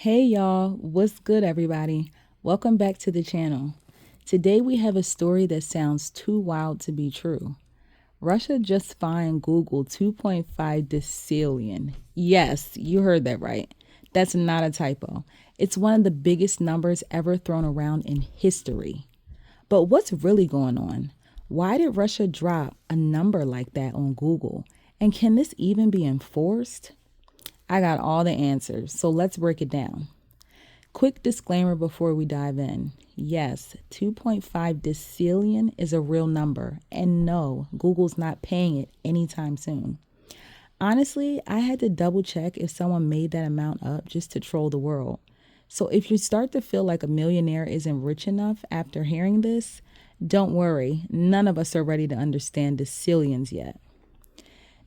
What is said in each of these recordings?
Hey y'all, what's good everybody? Welcome back to the channel. Today we have a story that sounds too wild to be true. Russia just fined Google 2.5 decillion. Yes, you heard that right. That's not a typo. It's one of the biggest numbers ever thrown around in history. But what's really going on? Why did Russia drop a number like that on Google? And can this even be enforced? I got all the answers, so let's break it down. Quick disclaimer before we dive in. Yes, 2.5 decillion is a real number, and no, Google's not paying it anytime soon. Honestly, I had to double check if someone made that amount up just to troll the world. So if you start to feel like a millionaire isn't rich enough after hearing this, don't worry, none of us are ready to understand decillions yet.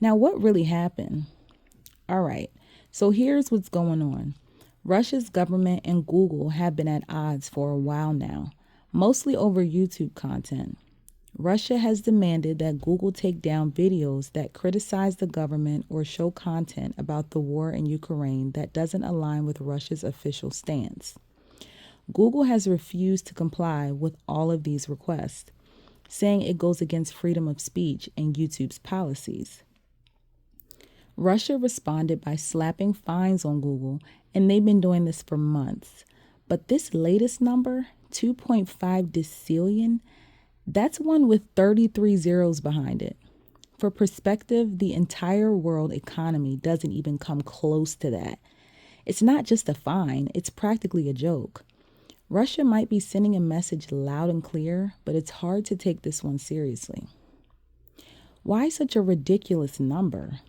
Now, what really happened? All right, so here's what's going on. Russia's government and Google have been at odds for a while now, mostly over YouTube content. Russia has demanded that Google take down videos that criticize the government or show content about the war in Ukraine that doesn't align with Russia's official stance. Google has refused to comply with all of these requests, saying it goes against freedom of speech and YouTube's policies. Russia responded by slapping fines on Google, and they've been doing this for months. But this latest number, 2.5 decillion, that's one with 33 zeros behind it. For perspective, the entire world economy doesn't even come close to that. It's not just a fine, it's practically a joke. Russia might be sending a message loud and clear, but it's hard to take this one seriously. Why such a ridiculous number?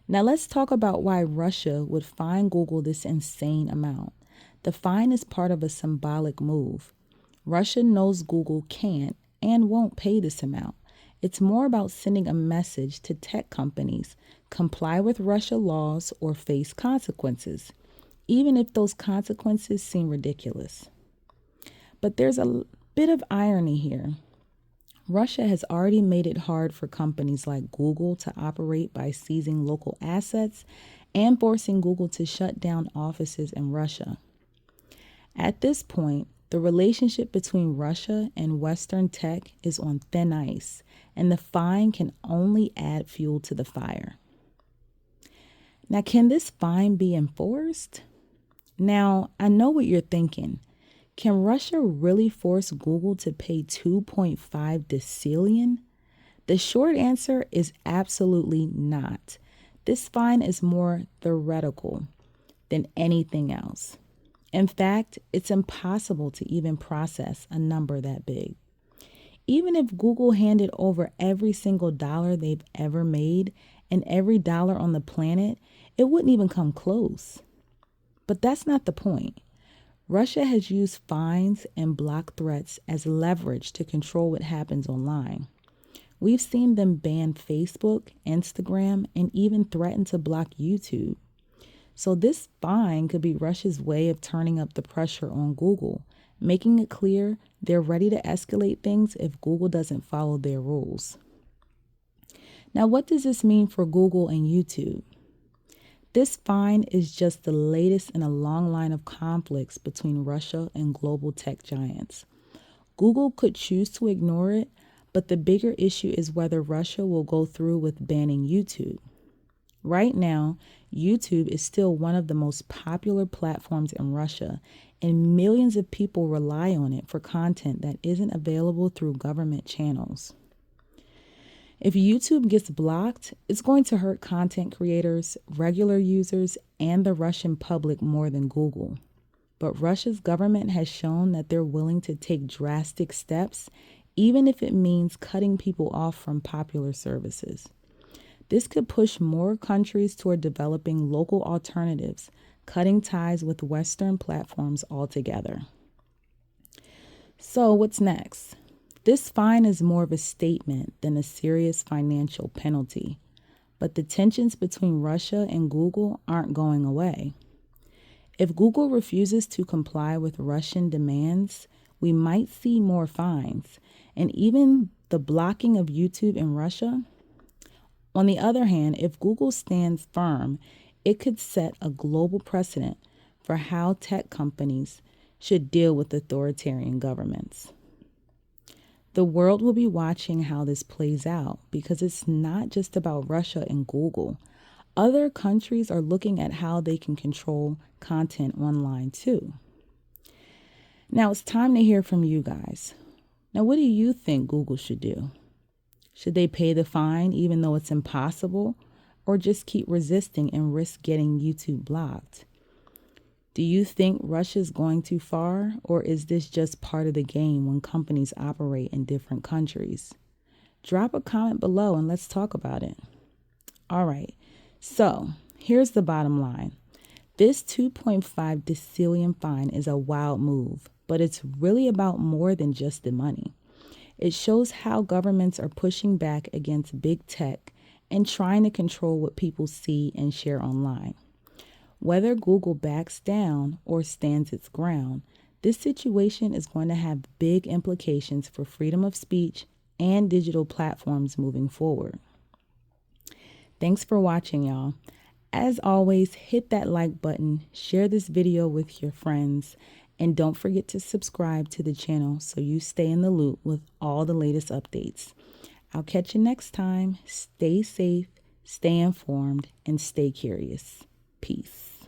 Now let's talk about why Russia would fine Google this insane amount. The fine is part of a symbolic move. Russia knows Google can't and won't pay this amount. It's more about sending a message to tech companies: comply with Russia laws or face consequences, even if those consequences seem ridiculous. But there's a bit of irony here. Russia has already made it hard for companies like Google to operate by seizing local assets and forcing Google to shut down offices in Russia. At this point, the relationship between Russia and Western tech is on thin ice, and the fine can only add fuel to the fire. Now, can this fine be enforced? Now, I know what you're thinking. Can Russia really force Google to pay 2.5 decillion? The short answer is absolutely not. This fine is more theoretical than anything else. In fact, it's impossible to even process a number that big. Even if Google handed over every single dollar they've ever made and every dollar on the planet, it wouldn't even come close. But that's not the point. Russia has used fines and block threats as leverage to control what happens online. We've seen them ban Facebook, Instagram, and even threaten to block YouTube. So this fine could be Russia's way of turning up the pressure on Google, making it clear they're ready to escalate things if Google doesn't follow their rules. Now, what does this mean for Google and YouTube? This fine is just the latest in a long line of conflicts between Russia and global tech giants. Google could choose to ignore it, but the bigger issue is whether Russia will go through with banning YouTube. Right now, YouTube is still one of the most popular platforms in Russia, and millions of people rely on it for content that isn't available through government channels. If YouTube gets blocked, it's going to hurt content creators, regular users, and the Russian public more than Google. But Russia's government has shown that they're willing to take drastic steps, even if it means cutting people off from popular services. This could push more countries toward developing local alternatives, cutting ties with Western platforms altogether. So, what's next? This fine is more of a statement than a serious financial penalty, but the tensions between Russia and Google aren't going away. If Google refuses to comply with Russian demands, we might see more fines, and even the blocking of YouTube in Russia. On the other hand, if Google stands firm, it could set a global precedent for how tech companies should deal with authoritarian governments. The world will be watching how this plays out because it's not just about Russia and Google. Other countries are looking at how they can control content online too. Now it's time to hear from you guys. Now, what do you think Google should do? Should they pay the fine even though it's impossible, or just keep resisting and risk getting YouTube blocked? Do you think Russia's going too far, or is this just part of the game when companies operate in different countries? Drop a comment below and let's talk about it. All right, so here's the bottom line. This 2.5 decillion fine is a wild move, but it's really about more than just the money. It shows how governments are pushing back against big tech and trying to control what people see and share online. Whether Google backs down or stands its ground, this situation is going to have big implications for freedom of speech and digital platforms moving forward. Thanks for watching, y'all. As always, hit that like button, share this video with your friends, and don't forget to subscribe to the channel so you stay in the loop with all the latest updates. I'll catch you next time. Stay safe, stay informed, and stay curious. Peace.